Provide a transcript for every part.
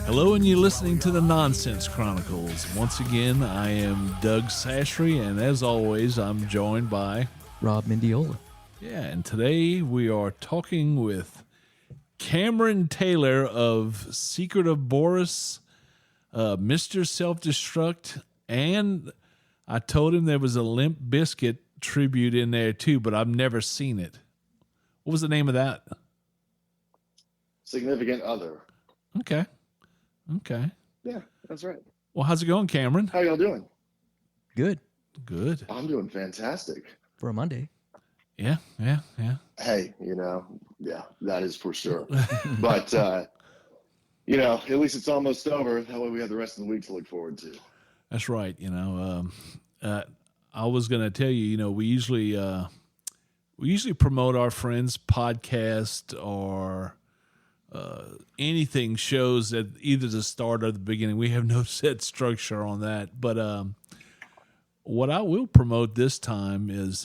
Hello, and you're listening to the Nonsense Chronicles. Once again, I am Doug Sashry, and as always, I'm joined by Rob Mendiola. Yeah, and today we are talking with Cameron Taylor of Secret of Boris, Mr. Self-Destruct, and I told him there was a Limp Bizkit tribute in there too, but I've never seen it. What was the name of that? Significant Other. Okay. Yeah, that's right. Well, how's it going, Cameron? How y'all doing? Good. Good. I'm doing fantastic. For a Monday. Yeah. Hey, yeah, that is for sure. But, at least it's almost over. That way we have the rest of the week to look forward to. That's right. I was going to tell you, we usually promote our friends' podcast or anything shows at either the start or the beginning. We have no set structure on that. But what I will promote this time is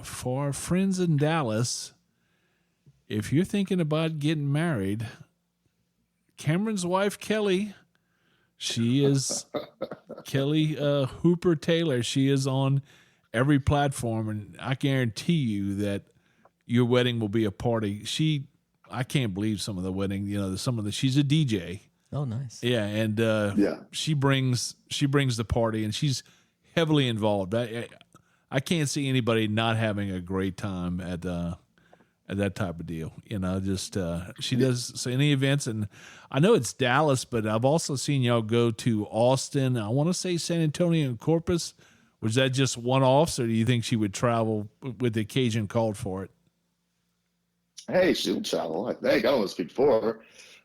for our friends in Dallas, if you're thinking about getting married, Cameron's wife, Kelly, she is Kelly Hooper Taylor. She is on every platform, and I guarantee you that your wedding will be a party. I can't believe some of the wedding. She's a DJ. Oh, nice. Yeah, and she brings the party, and she's heavily involved. I can't see anybody not having a great time at that type of deal. She does any events, and I know it's Dallas, but I've also seen y'all go to Austin. I want to say San Antonio and Corpus. Was that just one-offs, or do you think she would travel with the occasion called for it? Hey, she'll travel. I think. I don't want to speak for her.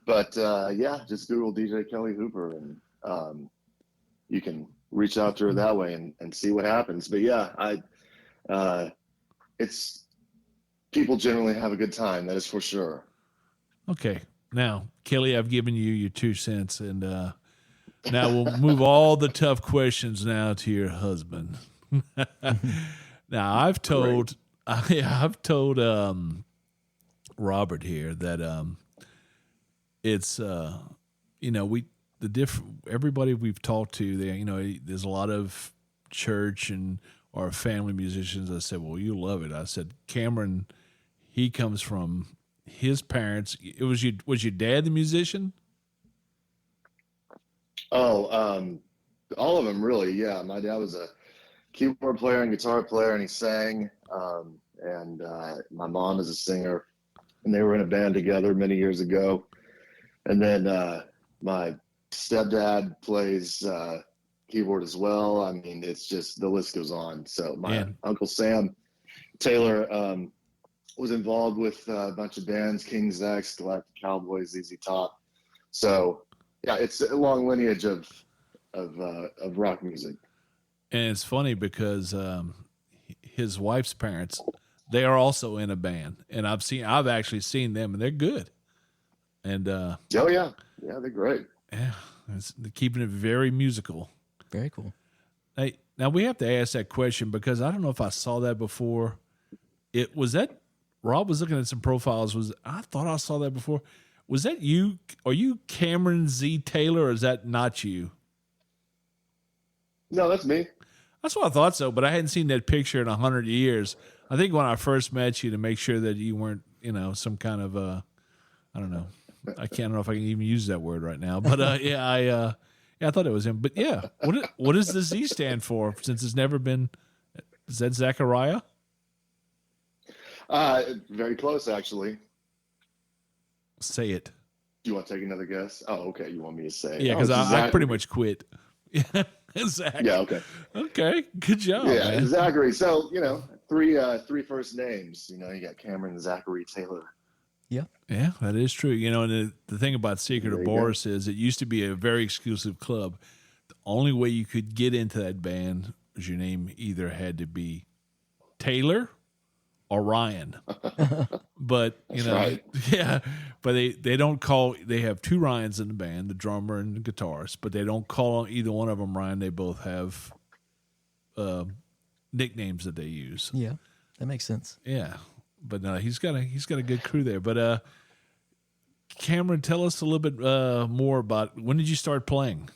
But, just Google DJ Kelly Hooper, and you can reach out to her that way and see what happens. But, it's people generally have a good time. That is for sure. Okay. Now, Kelly, I've given you your 2 cents, and now we'll move all the tough questions now to your husband. Now, I've told Robert here that it's everybody we've talked to there, there's a lot of church and or family musicians. I said, well, you love it. I said, Cameron, he comes from his parents. Was your dad the musician? Oh, all of them really. Yeah, my dad was a keyboard player and guitar player, and he sang. And my mom is a singer, and they were in a band together many years ago. And then my stepdad plays keyboard as well. I mean, it's just the list goes on. So my Uncle Sam Taylor was involved with a bunch of bands: King's X, Galactic Cowboys, ZZ Top. So yeah, it's a long lineage of rock music. And it's funny because his wife's parents, they are also in a band, and I've actually seen them, and they're good. And they're great. Yeah, they're keeping it very musical. Very cool. Hey, now we have to ask that question because I don't know if I saw that before. Rob was looking at some profiles. I thought I saw that before. Was that you? Are you Cameron Z. Taylor, or is that not you? No, that's me. That's what I thought so, but I hadn't seen that picture in 100 years. I think when I first met you, to make sure that you weren't, some kind of, I don't know. I don't know if I can even use that word right now. But, I thought it was him. But, yeah, what does the Z stand for, since it's never been, is that Zachariah? Very close, actually. Say it. Do you want to take another guess? Oh, okay. You want me to say it? Yeah, because I pretty much quit. Zach. Yeah, okay. Okay, good job, man. Zachary. So, three first names. You got Cameron, Zachary, Taylor. Yeah. Yeah, that is true. And the thing about Secret of Boris is it used to be a very exclusive club. The only way you could get into that band was your name either had to be Taylor or Ryan. But, right. Yeah, but they don't call, they have 2 Ryans in the band, the drummer and the guitarist, but they don't call either one of them Ryan. They both have nicknames that they use. Yeah, that makes sense. Yeah. But he's got a good crew there. But Cameron, tell us a little bit more about when did you start playing?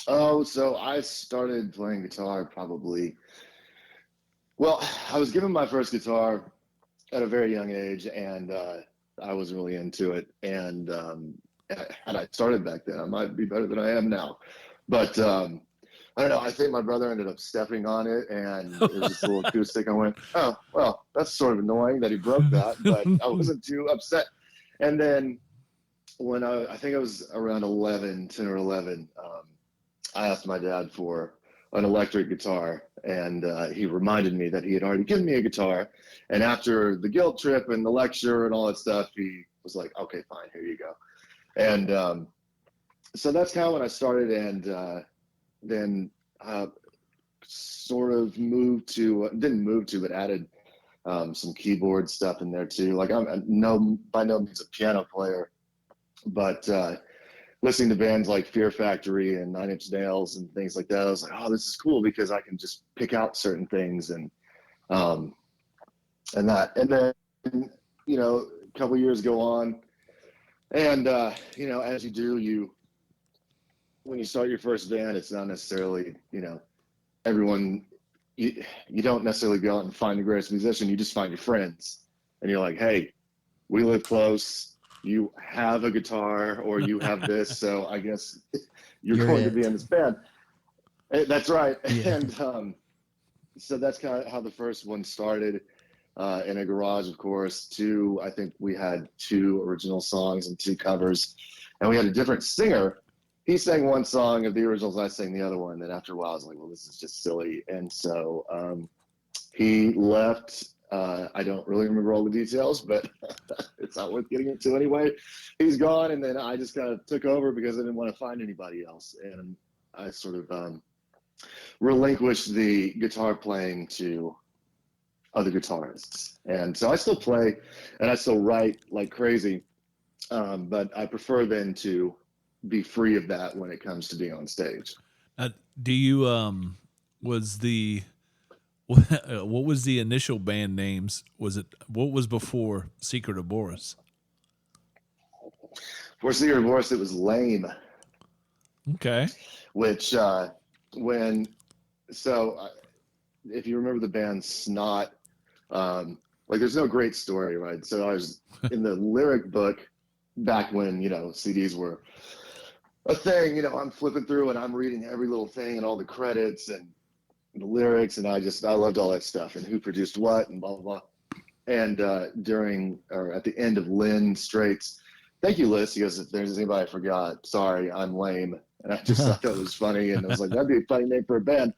Oh, so I started playing guitar probably. Well, I was given my first guitar at a very young age, and I was really into it. And had I started back then, I might be better than I am now. But I don't know. I think my brother ended up stepping on it, and it was just a little acoustic. I went, oh, well, that's sort of annoying that he broke that, but I wasn't too upset. And then when I think I was around 11, 10 or 11, I asked my dad for an electric guitar, and he reminded me that he had already given me a guitar. And after the guilt trip and the lecture and all that stuff, he was like, okay, fine, here you go. And so that's kind of when I started, and then sort of didn't move to, but added some keyboard stuff in there too. Like I'm by no means a piano player, but listening to bands like Fear Factory and Nine Inch Nails and things like that, I was like, oh, this is cool because I can just pick out certain things and that. And then, a couple years go on, and as you do, when you start your first band, it's not necessarily, everyone, you don't necessarily go out and find the greatest musician. You just find your friends, and you're like, hey, we live close. You have a guitar, or you have this, so I guess you're going to be in this band. That's right. Yeah. And so that's kind of how the first one started, in a garage, of course. I think we had 2 original songs and 2 covers, and we had a different singer. He sang one song of the originals, I sang the other one. And after a while, I was like, well, this is just silly. And so he left. I don't really remember all the details, but it's not worth getting into anyway. He's gone, and then I just kind of took over because I didn't want to find anybody else. And I sort of relinquished the guitar playing to other guitarists. And so I still play, and I still write like crazy, but I prefer then to be free of that when it comes to being on stage. Do you what was the initial band names? What was before Secret of Boris? For Secret of Boris, it was Lame. Okay. Which if you remember the band Snot, there's no great story, right? So I was in the lyric book back when CDs were a thing. I'm flipping through and I'm reading every little thing and all the credits and the lyrics, and I loved all that stuff and who produced what and blah blah blah. And at the end of Lynn Straight's "Thank you, Liz," he goes, "If there's anybody I forgot, sorry, I'm lame." And I just thought that was funny, and I was like, that'd be a funny name for a band.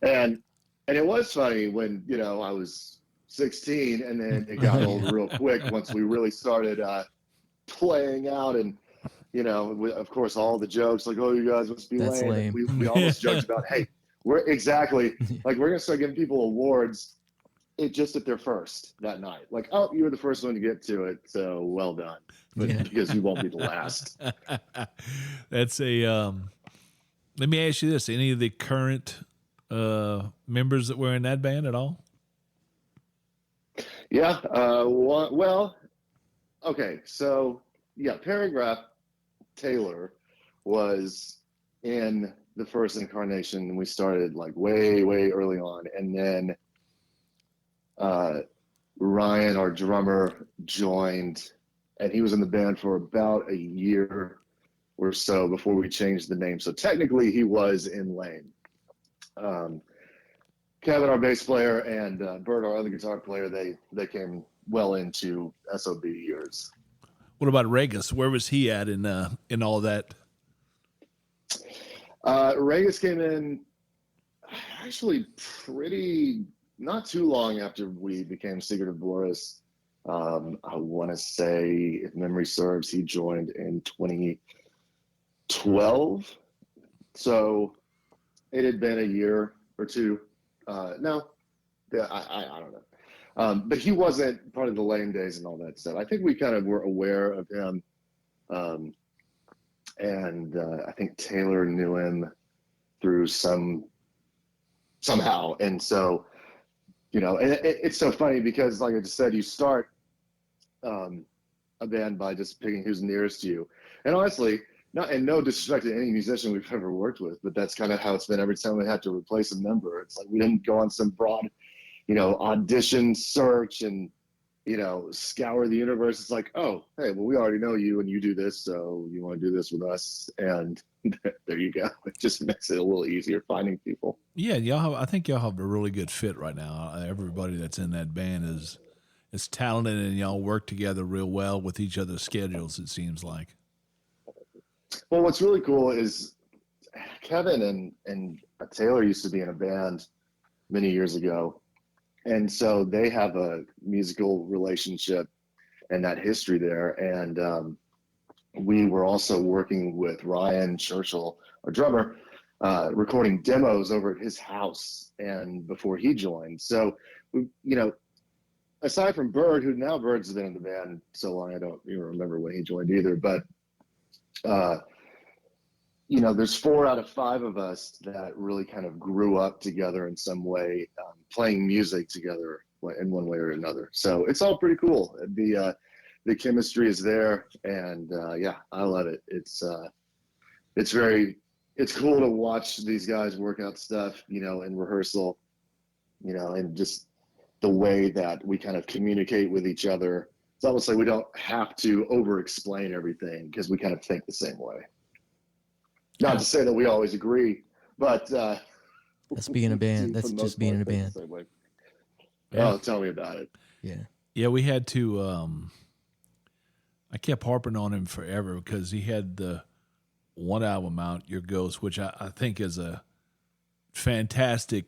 And it was funny when I was 16, and then it got old real quick once we really started playing out. And of course, all the jokes like, "Oh, you guys must be lame." We almost joked about, "Hey, we're gonna start giving people awards just at their first that night. Like, oh, you were the first one to get to it, so well done." But because you won't be the last. That's a. Let me ask you this: any of the current members that were in that band at all? Yeah. Well. Okay. So yeah, Paragraph Taylor was in the first incarnation, and we started like way, way early on. And then Ryan, our drummer, joined, and he was in the band for about a year or so before we changed the name. So technically he was in Lame. Kevin, our bass player, and Bert, our other guitar player, they came well into SOB years. What about Regis? Where was he at in all that? Regis came in actually not too long after we became Secret of Boris. I want to say, if memory serves, he joined in 2012. So it had been a year or two. No, I don't know. But he wasn't part of the Lame days and all that stuff. I think we kind of were aware of him. And I think Taylor knew him through somehow. And so, and it's so funny because, like I just said, you start a band by just picking who's nearest to you. And honestly, no disrespect to any musician we've ever worked with, but that's kind of how it's been every time we had to replace a member. It's like we didn't go on some broad, audition search and, scour the universe. It's like, oh, hey, well, we already know you and you do this, so you want to do this with us. And there you go. It just makes it a little easier finding people. Yeah, I think y'all have a really good fit right now. Everybody that's in that band is talented, and y'all work together real well with each other's schedules, it seems like. Well, what's really cool is Kevin and Taylor used to be in a band many years ago. And so they have a musical relationship and that history there. And we were also working with Ryan Churchill, our drummer, recording demos over at his house and before he joined. So, aside from Bird, who now Bird's been in the band so long, I don't even remember when he joined either, but there's 4 out of 5 of us that really kind of grew up together in some way, playing music together in one way or another. So it's all pretty cool. The chemistry is there, and I love it. It's cool to watch these guys work out stuff, in rehearsal, and just the way that we kind of communicate with each other. It's almost like we don't have to over-explain everything because we kind of think the same way. Not to say that we always agree, but that's being a band. That's just being in a band. Yeah. Oh, tell me about it. Yeah, we had to. I kept harping on him forever because he had the one album out, Your Ghost, which I think is a fantastic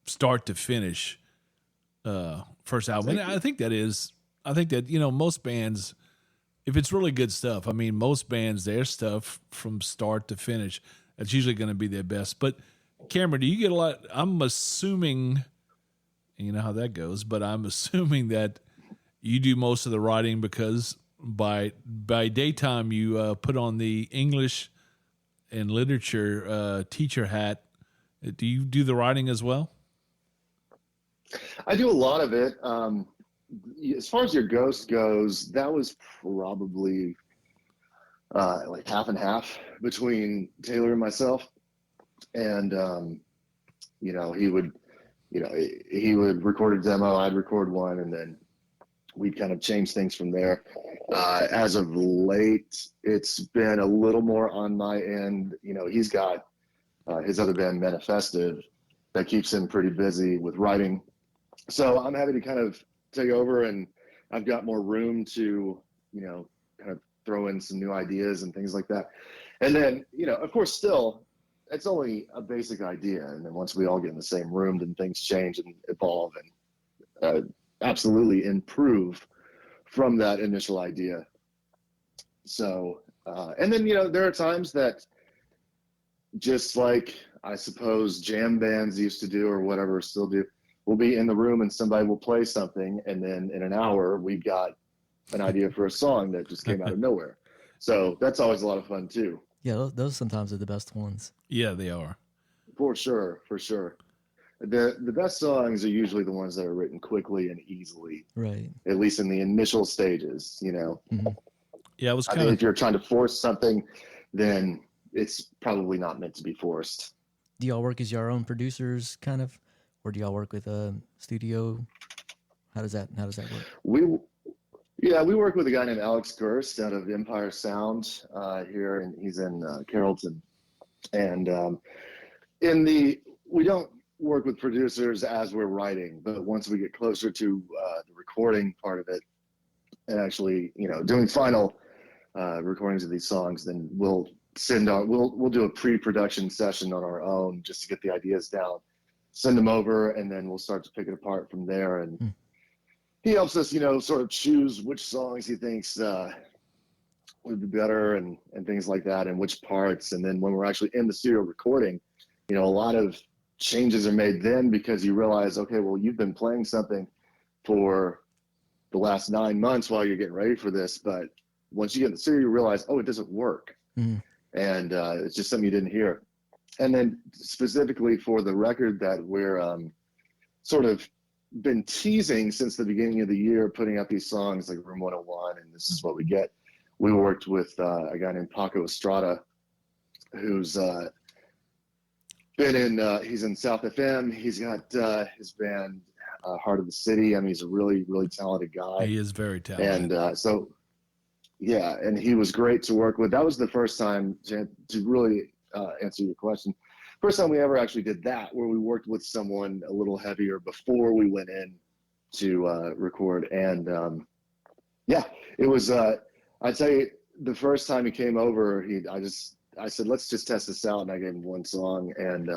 start to finish first album. And I think that most bands, if it's really good stuff, most bands, their stuff from start to finish, that's usually going to be their best. But Cameron, do you get a lot? I'm assuming, you know how that goes, but I'm assuming that you do most of the writing because by daytime you put on the English and literature teacher hat. Do you do the writing as well? I do a lot of it. As far as Your Ghost goes, that was probably like half and half between Taylor and myself. And he would record a demo, I'd record one, and then we'd kind of change things from there. As of late, it's been a little more on my end. He's got his other band, Manifested, that keeps him pretty busy with writing. So I'm happy to kind of take over, and I've got more room to, kind of throw in some new ideas and things like that. And then, of course, still, it's only a basic idea. And then once we all get in the same room, then things change and evolve and absolutely improve from that initial idea. So, and then, there are times that, just like I suppose jam bands used to do or whatever still do, we'll be in the room and somebody will play something, and then in an hour we've got an idea for a song that just came out of nowhere. So that's always a lot of fun too. Yeah, those sometimes are the best ones. Yeah, they are. For sure. The best songs are usually the ones that are written quickly and easily. Right. At least in the initial stages, Mm-hmm. Yeah, it was I think if you're trying to force something, then it's probably not meant to be forced. Do y'all work as your own producers, kind of, or do y'all work with a studio? How does that work? We work with a guy named Alex Gerst out of Empire Sound here, and he's in Carrollton. And we don't work with producers as we're writing, but once we get closer to the recording part of it, and actually, doing final recordings of these songs, then we'll do a pre-production session on our own just to get the ideas down, send them over, and then we'll start to pick it apart from there. And he helps us, sort of choose which songs he thinks would be better and things like that, and which parts. And then when we're actually in the studio recording, a lot of changes are made then because you realize, okay, well, you've been playing something for the last 9 months while you're getting ready for this, but once you get in the studio, you realize, oh, it doesn't work. And it's just something you didn't hear. And then specifically for the record that we're sort of been teasing since the beginning of the year, putting out these songs like Room 101 and This Is What We Get. We worked with a guy named Paco Estrada, who's been in, he's in South FM. He's got his band, Heart of the City. I mean, he's a really, really talented guy. He is very talented. And so, yeah, and he was great to work with. That was the first time, to really answer your question, first time we ever actually did that, where we worked with someone a little heavier before we went in to record. And yeah, it was, I'd say the first time he came over, I said, let's just test this out. And I gave him one song, and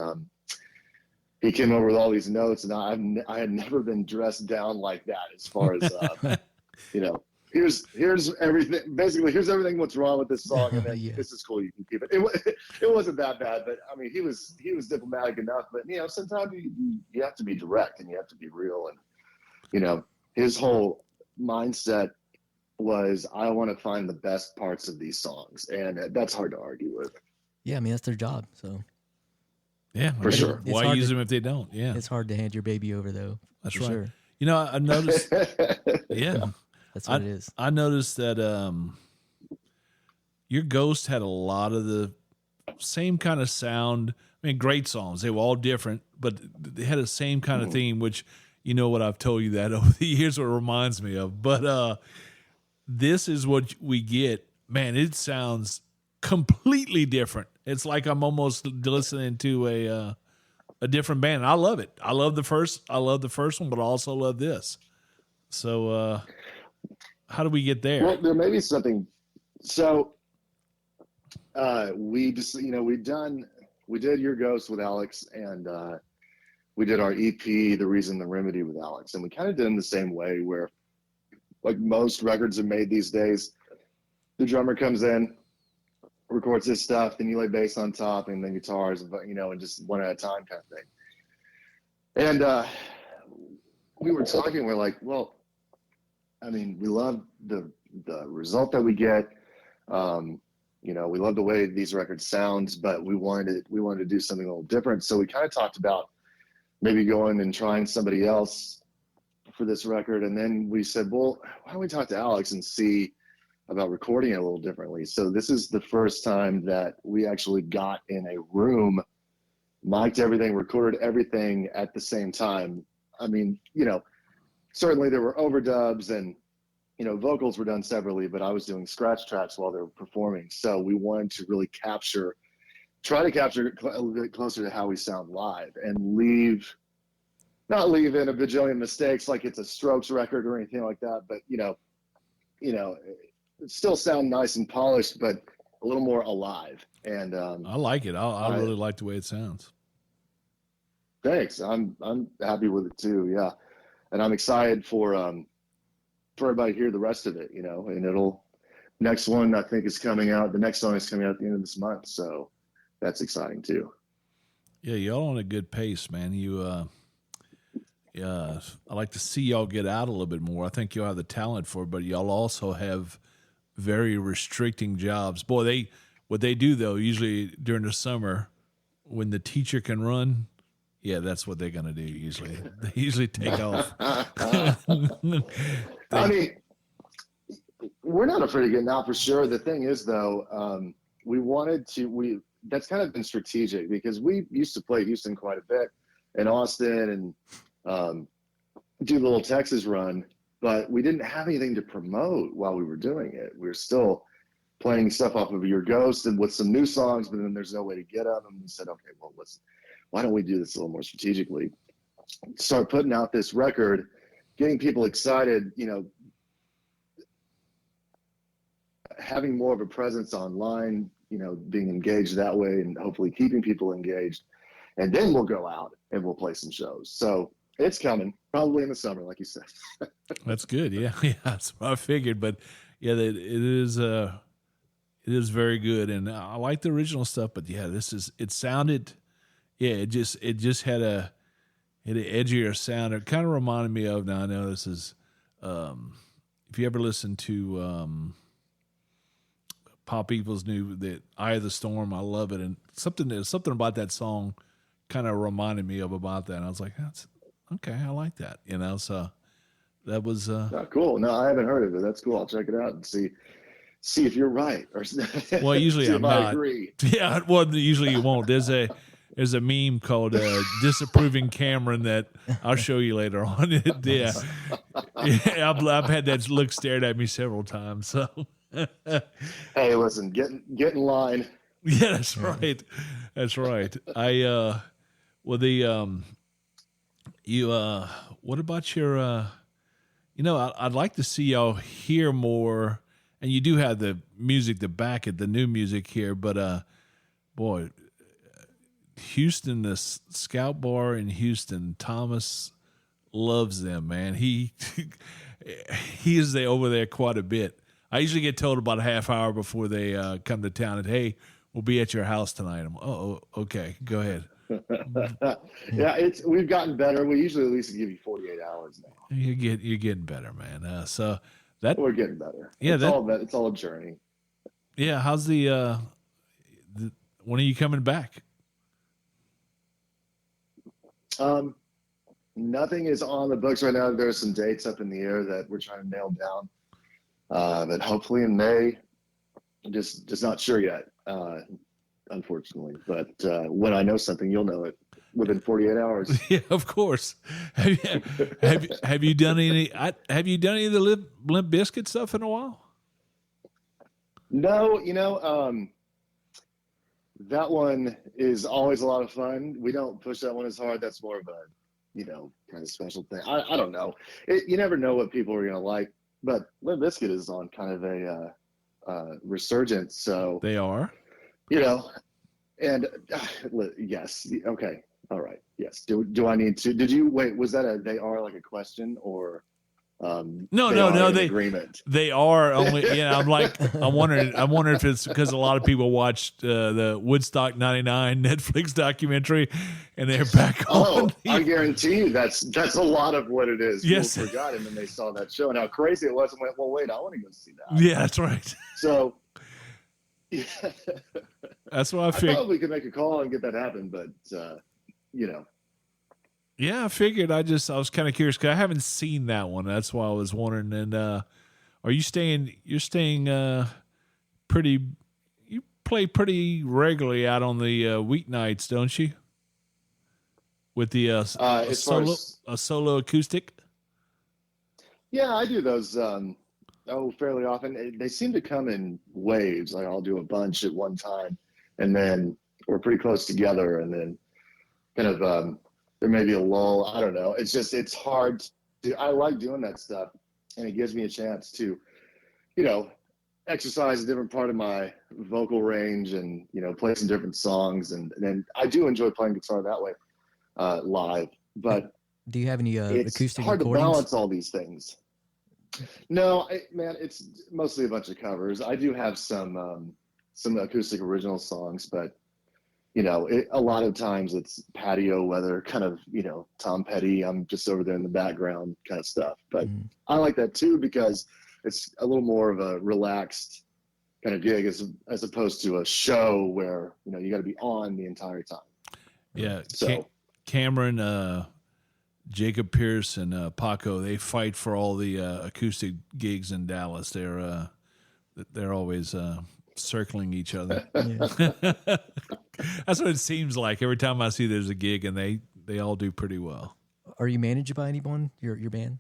he came over with all these notes, and I had never been dressed down like that, as far as, you know, here's everything, basically, here's everything what's wrong with this song, and then this is cool, you can keep it. It wasn't that bad, but I mean, he was diplomatic enough, but you know, sometimes you have to be direct and you have to be real. And you know, his whole mindset was, I want to find the best parts of these songs, and that's hard to argue with. Yeah, I mean, that's their job, so yeah, for sure. Why use them if they don't? Yeah, it's hard to hand your baby over, though. That's right. Sure. You know, I noticed. Yeah, that's what it is. I noticed that your Ghost had a lot of the same kind of sound. I mean, great songs. They were all different, but they had the same kind of theme, which, you know what, I've told you that over the years, what it reminds me of. But This Is What We Get, man, it sounds completely different. It's like I'm almost listening to a different band. I love it. I love the first one, but I also love this. So how do we get there? Well, there may be something. So we just, you know, we did Your Ghost with Alex, and we did our EP, The Reason, the Remedy, with Alex, and we kind of did it in the same way, where, like most records are made these days, the drummer comes in, records his stuff, then you lay bass on top, and then guitars, you know, and just one at a time kind of thing. And we were talking, we're like, well, I mean, we love the result that we get. You know, we love the way these records sound, but we wanted to do something a little different. So we kind of talked about maybe going and trying somebody else for this record. And then we said, well, why don't we talk to Alex and see about recording it a little differently? So this is the first time that we actually got in a room, mic'd everything, recorded everything at the same time. I mean, you know, certainly there were overdubs and, you know, vocals were done separately, but I was doing scratch tracks while they were performing. So we wanted to really try to capture a little bit closer to how we sound live, and not leave in a bajillion mistakes like it's a Strokes record or anything like that, but you know, it still sound nice and polished, but a little more alive. And I like it. I really like the way it sounds. Thanks. I'm happy with it too. Yeah. And I'm excited for everybody to hear the rest of it, you know, and next one I think is coming out. The next song is coming out at the end of this month. So that's exciting too. Yeah. Y'all on a good pace, man. I like to see y'all get out a little bit more. I think y'all have the talent for it, but y'all also have very restricting jobs. Boy, what they do though, usually during the summer when the teacher can run, yeah, that's what they're gonna do. Usually, they usually take off. I mean, we're not afraid of getting out for sure. The thing is, though, that's kind of been strategic, because we used to play Houston quite a bit, and Austin, and do the little Texas run, but we didn't have anything to promote while we were doing it. We were still playing stuff off of Your Ghost and with some new songs, but then there's no way to get them. And we said, okay, well, why don't we do this a little more strategically? Start putting out this record, getting people excited, you know, having more of a presence online, you know, being engaged that way, and hopefully keeping people engaged. And then we'll go out and we'll play some shows. So it's coming, probably in the summer, like you said. That's good. Yeah. Yeah. That's what I figured. But yeah, it is very good. And I like the original stuff, but yeah, it sounded, yeah, it just had an edgier sound. It kind of reminded me of, now I know this is, if you ever listen to Pop Evil's new, the Eye of the Storm, I love it. And something about that song kind of reminded me of about that. And I was like, Okay, I like that. So that was Oh, cool. No, I haven't heard of it. That's cool. I'll check it out and see if you're right or see well. Usually if I'm I not. agree. Yeah, well, usually you won't. There's a meme called "Disapproving Cameron" that I'll show you later on. Yeah, yeah, I've had that look stared at me several times. So Hey, listen, get in line. yeah, that's right. That's right. Well, the you what about your I'd like to see y'all hear more, and you do have the music to back it, the new music here, but boy, Houston, the Scout Bar in Houston, Thomas loves them, man. He he is there over there quite a bit. I usually get told about a half hour before they come to town that, hey, we'll be at your house tonight. I'm, oh, okay, go ahead. Yeah, we've gotten better. We usually at least give you 48 hours now. You're getting better, man. So that We're getting better. Yeah, It's all a journey. yeah. How's the when are you coming back? Nothing is on the books right now. There's some dates up in the air that we're trying to nail down. But hopefully in May. Just not sure yet, unfortunately. But when I know something, you'll know it within 48 hours. Yeah, of course. Have you done any? Have you done any of the Limp Bizkit stuff in a while? No, that one is always a lot of fun. We don't push that one as hard. That's more of a, kind of special thing. I don't know. You never know what people are going to like. But Limp Bizkit is on kind of a resurgence. So they are, and yes. Okay. All right. Yes. Do I need to, did you wait, was that they are like a question or no, they agreement? They are only. I'm wondering if it's because a lot of people watched the Woodstock '99 Netflix documentary, and they're back on. I guarantee you that's a lot of what it is. Yes. People forgot and then they saw that show and how crazy it was and went, well, wait, I want to go see that. Yeah, that's right. So yeah. That's what I figured. I probably could make a call and get that happen, but Yeah, I figured. I was kind of curious because I haven't seen that one. That's why I was wondering. And are you staying? You're staying pretty. You play pretty regularly out on the weeknights, don't you? With the solo acoustic. Yeah, I do those. Fairly often. They seem to come in waves. Like I'll do a bunch at one time, and then we're pretty close together, and then kind of. There may be a lull. I don't know. It's hard. I like doing that stuff, and it gives me a chance to, exercise a different part of my vocal range and, play some different songs. And then I do enjoy playing guitar that way, live. But do you have any it's acoustic hard recordings? to balance all these things. No, man, it's mostly a bunch of covers. I do have some acoustic original songs, but a lot of times it's patio weather, kind of, Tom Petty. I'm just over there in the background kind of stuff. But I like that too because it's a little more of a relaxed kind of gig as opposed to a show where, you got to be on the entire time. Yeah. So Cameron, Jacob Pierce, and Paco, they fight for all the acoustic gigs in Dallas. They're always circling each other. Yeah. That's what it seems like every time I see there's a gig, and they all do pretty well. Are you managed by anyone? Your band?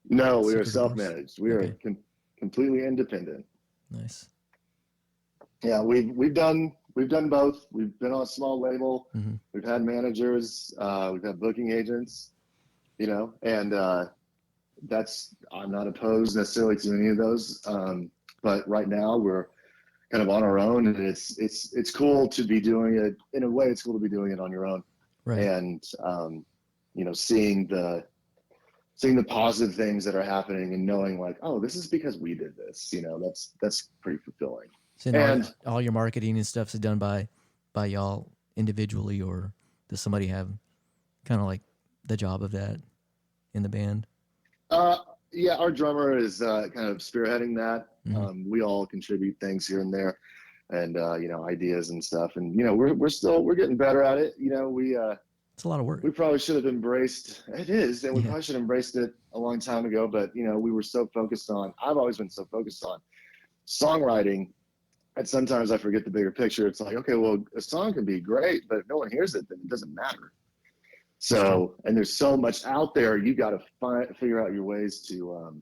No, we are self-managed. We are completely independent. Nice. Yeah, we've done both. We've been on a small label. Mm-hmm. We've had managers. We've had booking agents. And I'm not opposed necessarily to any of those. But right now we're kind of on our own, and it's cool to be doing it in a way. It's cool to be doing it on your own, right? And seeing the positive things that are happening and knowing like, oh, this is because we did this. That's pretty fulfilling. So and all your marketing and stuff is done by y'all individually, or does somebody have kind of like the job of that in the band? Yeah, our drummer is kind of spearheading that. Mm-hmm. We all contribute things here and there, and ideas and stuff. And we're getting better at it. It's a lot of work. we probably should have embraced it is, and we Yeah. probably should have embraced it a long time ago. But we were so focused on. I've always been so focused on songwriting, and sometimes I forget the bigger picture. It's like, okay, well, a song can be great, but if no one hears it, then it doesn't matter. So, and there's so much out there. You got to figure out your ways to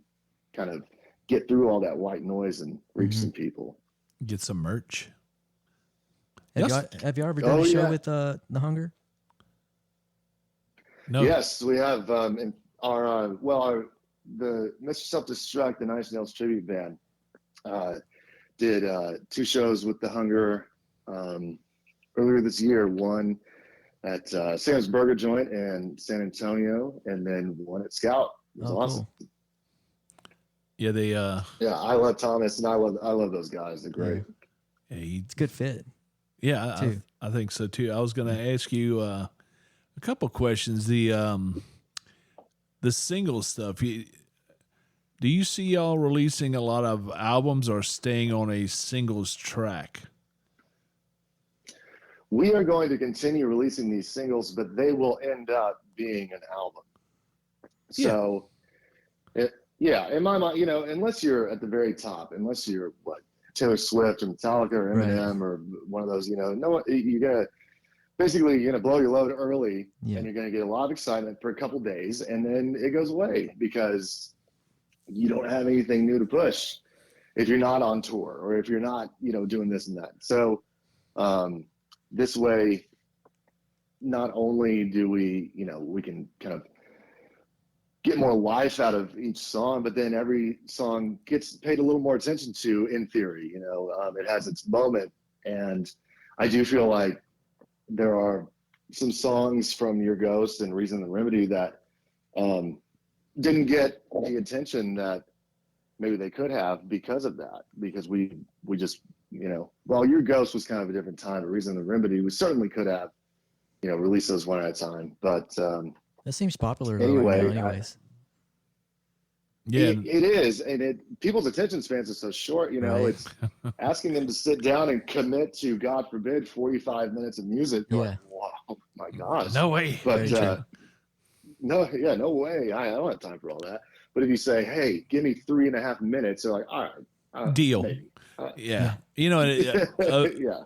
kind of get through all that white noise and reach some people. Get some merch. Have you ever done a show with The Hunger? No. Yes, we have. In our the Mr. Self-Destruct, the Nine Inch Nails tribute band, did 2 shows with The Hunger earlier this year. One at Sam's Burger Joint in San Antonio, and then one at Scout. It was awesome. Cool. Yeah, they. Yeah, I love Thomas, and I love those guys. They're great. Yeah, It's a good fit. Yeah, I think so too. I was going to ask you a couple questions. The single stuff. Do you see y'all releasing a lot of albums or staying on a singles track? We are going to continue releasing these singles, but they will end up being an album. So, in my mind, unless you're at the very top, unless you're Taylor Swift or Metallica or Eminem or one of those, you're gonna blow your load early, and you're gonna get a lot of excitement for a couple days, and then it goes away because you don't have anything new to push if you're not on tour or if you're not, doing this and that. So this way, not only do we, we can kind of get more life out of each song, but then every song gets paid a little more attention to, in theory. It has its moment, and I do feel like there are some songs from Your Ghost and Reason and Remedy that didn't get the attention that maybe they could have because of that, because we just, Your Ghost was kind of a different time, but Reason and Remedy, we certainly could have, released those one at a time, but that seems popular anyway, right now, anyways. Yeah, it is, and people's attention spans are so short. It's asking them to sit down and commit to, God forbid, 45 minutes of music. Yeah. Like, wow, my gosh, no way. But no way. I don't have time for all that. But if you say, hey, give me 3.5 minutes, they're like, all right, deal. Maybe. Yeah.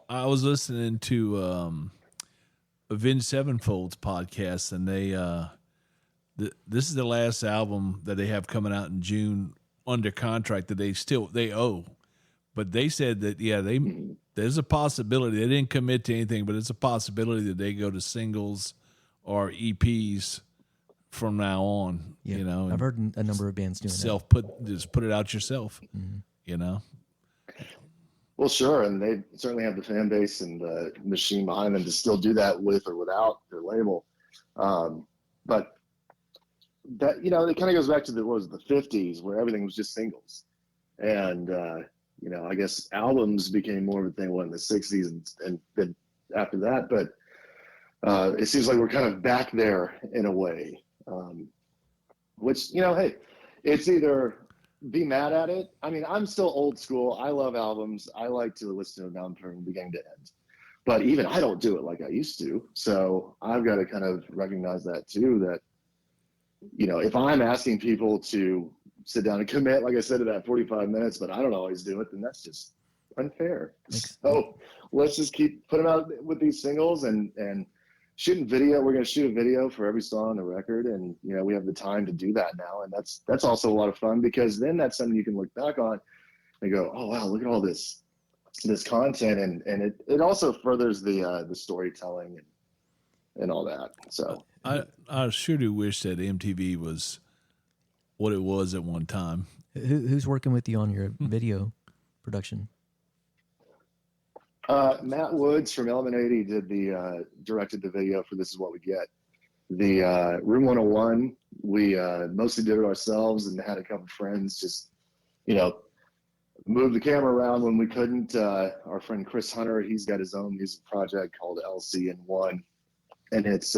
I was listening to Avenged Sevenfold's podcast, and they this is the last album that they have coming out in June under contract that they owe, but they said that there's a possibility, they didn't commit to anything, but it's a possibility that they go to singles or EPs from now on. Yeah. I've heard a number of bands doing just put it out yourself. Well, sure, and they certainly have the fan base and the machine behind them to still do that with or without their label. But that, it kind of goes back to the 50s, where everything was just singles, and I guess albums became more of a thing in the 60s and then after that. But it seems like we're kind of back there in a way, which, hey, it's either be mad at it. I mean, I'm still old school. I love albums. I like to listen to them from beginning to end. But even I don't do it like I used to. So I've got to kind of recognize that too, that, if I'm asking people to sit down and commit, like I said, to that 45 minutes, but I don't always do it, then that's just unfair. So let's just keep putting out with these singles and shooting video. We're going to shoot a video for every song on the record. And, we have the time to do that now. And that's also a lot of fun, because then that's something you can look back on and go, oh, wow, look at all this content. And it also furthers the storytelling and all that. So I sure do wish that MTV was what it was at one time. Who's working with you on your video production? Matt Woods from Element 80 did directed the video for This Is What We Get. The Room 101, we mostly did it ourselves and had a couple friends just, move the camera around when we couldn't. Our friend Chris Hunter, he's got his own music project called LC&1, and it's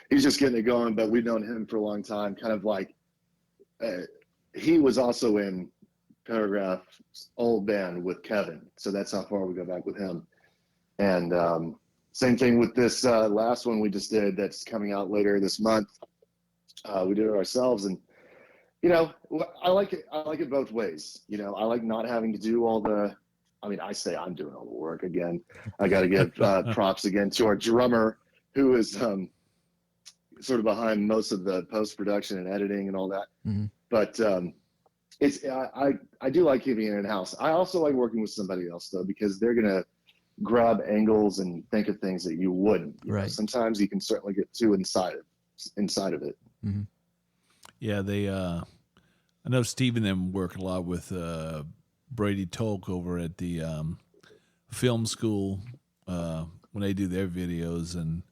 he's just getting it going, but we've known him for a long time, kind of like he was also in Paragraph's old band with Kevin, so that's how far we go back with him. And Same thing with this last one we just did that's coming out later this month. We did it ourselves, and I like it. I like it both ways. I like not having to do all the. I mean, I say I'm doing all the work again. I got to give props again to our drummer, who is sort of behind most of the post production and editing and all that. Mm-hmm. But I do like keeping it in house. I also like working with somebody else though, because they're gonna grab angles and think of things that you wouldn't. Right. Sometimes you can certainly get too inside of it. Mm-hmm. Yeah, they. I know Steve and them work a lot with Brady Tolk over at the film school when they do their videos, and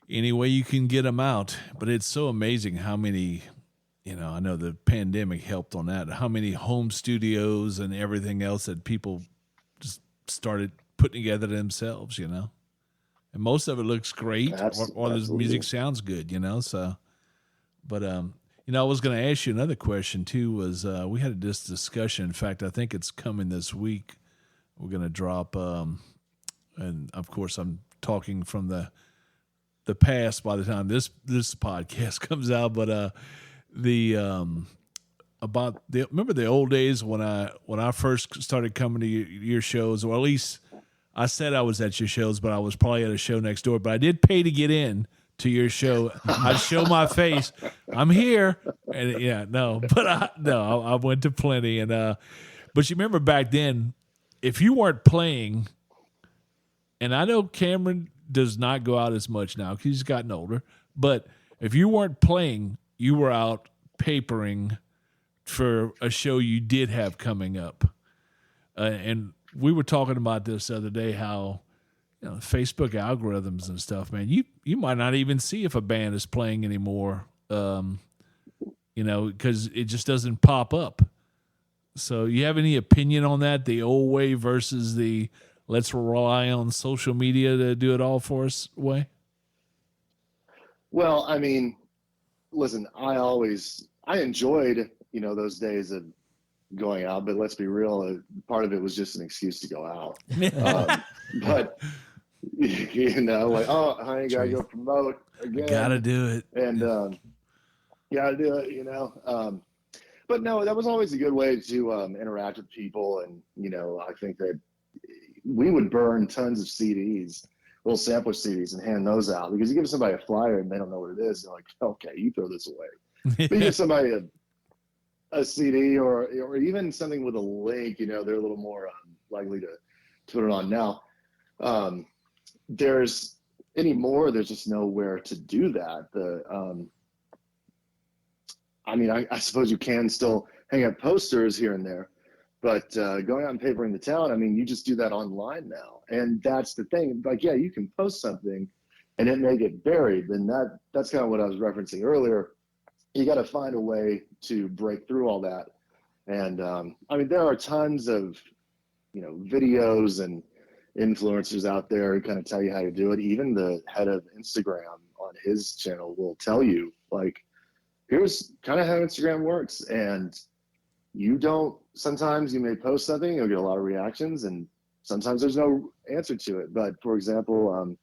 any way you can get them out. But it's so amazing how many. I know the pandemic helped on that. How many home studios and everything else that people just started putting together themselves, and most of it looks great, or the music sounds good, so, but, I was going to ask you another question too, was, we had this discussion. In fact, I think it's coming this week. We're going to drop, and of course I'm talking from the past by the time this podcast comes out, but, remember the old days when I first started coming to your shows, or at least I said I was at your shows, but I was probably at a show next door. But I did pay to get in to your show. I'd show my face. I'm here, and I went to plenty. And but you remember back then, if you weren't playing, and I know Cameron does not go out as much now because he's gotten older, but if you weren't playing, you were out papering for a show you did have coming up. And we were talking about this the other day, how Facebook algorithms and stuff, man, you might not even see if a band is playing anymore, because it just doesn't pop up. So you have any opinion on that, the old way versus the let's rely on social media to do it all for us way? Well, I mean, listen, I enjoyed, those days of going out, but let's be real, part of it was just an excuse to go out. But, like, oh, honey, gotta go promote again. Gotta do it. And gotta do it, But no, that was always a good way to interact with people. And, I think that we would burn tons of CDs, little sampler CDs, and hand those out, because you give somebody a flyer and they don't know what it is. They're like, okay, you throw this away. But you give somebody a CD or even something with a link, they're a little more likely to put it on. Now, there's just nowhere to do that. I suppose you can still hang up posters here and there, but going out and papering the town, you just do that online now. And that's the thing. Like, yeah, you can post something and it may get buried. And that's kind of what I was referencing earlier. You got to find a way to break through all that. And there are tons of, videos and influencers out there who kind of tell you how to do it. Even the head of Instagram on his channel will tell you, like, here's kind of how Instagram works. And sometimes you may post something, you'll get a lot of reactions, and sometimes there's no answer to it. But for example,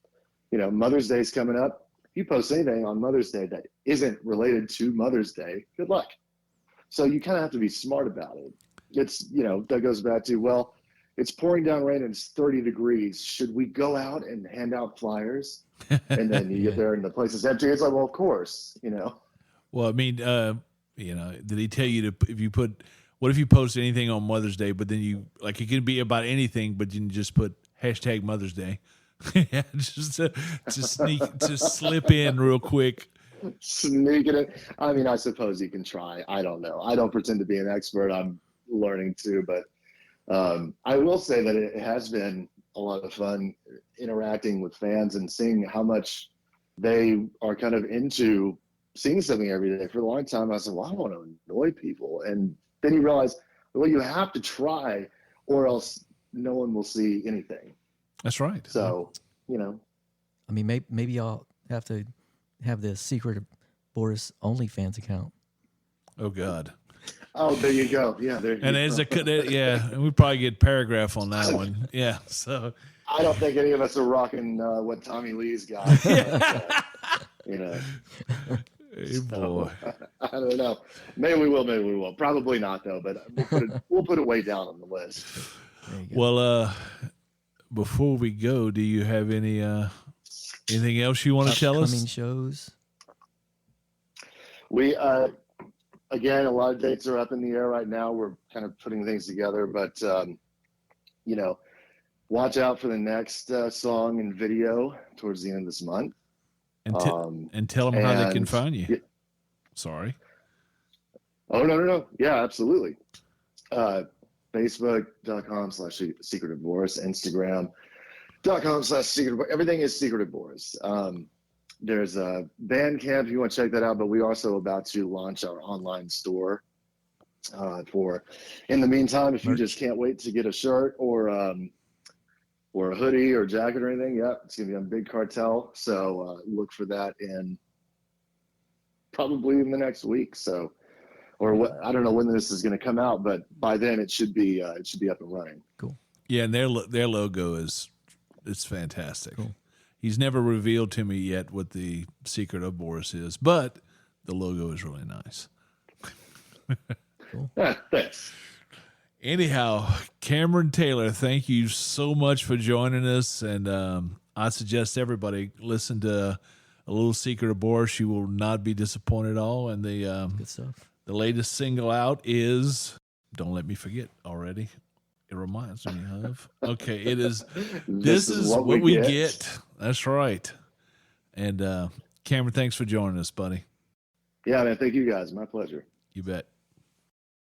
Mother's Day is coming up. If you post anything on Mother's Day that isn't related to Mother's Day, good luck. So you kind of have to be smart about it. It's, that goes back to, well, it's pouring down rain and it's 30 degrees. Should we go out and hand out flyers? And then you get there and the place is empty. It's like, well, of course, Well, did he tell you what if you post anything on Mother's Day, but then it can be about anything, but you just put hashtag Mother's Day. just to slip in real quick. Sneak it in. I suppose you can try. I don't know. I don't pretend to be an expert. I'm learning too, but I will say that it has been a lot of fun interacting with fans and seeing how much they are kind of into seeing something every day. For a long time, I said, well, I don't want to annoy people. And then you realize, well, you have to try or else no one will see anything. That's right. So, maybe y'all have to have the secret Boris OnlyFans account. Oh, God. Oh, there you go. Yeah, there. And as and we probably get paragraph on that one. Yeah, so I don't think any of us are rocking what Tommy Lee's got. You know. hey boy. I don't know. Maybe we will. Maybe we will. Probably not though. But we'll put it way down on the list. Well, before we go, do you have anything else you want to tell us? Upcoming shows. We again, a lot of dates are up in the air right now. We're kind of putting things together, but you know, watch out for the next song and video towards the end of this month. And tell them how they can find you. Sorry. Oh, no. Yeah, absolutely. Facebook.com/Secret of Boris, Instagram.com/Secret of Boris. Everything is Secret of Boris. There's a Bandcamp if you want to check that out, but we're also about to launch our online store in the meantime, if you just can't wait to get a shirt or a hoodie or jacket or anything, it's going to be on Big Cartel. So look for that in probably in the next week. So, I don't know when this is going to come out, but by then it should be up and running. Cool. Yeah, and their logo it's fantastic. Cool. He's never revealed to me yet what the Secret of Boris is, but the logo is really nice. Cool. Thanks. Anyhow, Cameron Taylor, thank you so much for joining us. And I suggest everybody listen to a little Secret of Boris. You will not be disappointed at all. And good stuff. The latest single out is Don't Let Me Forget already. It reminds me of. Okay, it is. This is what we get. That's right. And Cameron, thanks for joining us, buddy. Yeah, man. Thank you guys. My pleasure. You bet.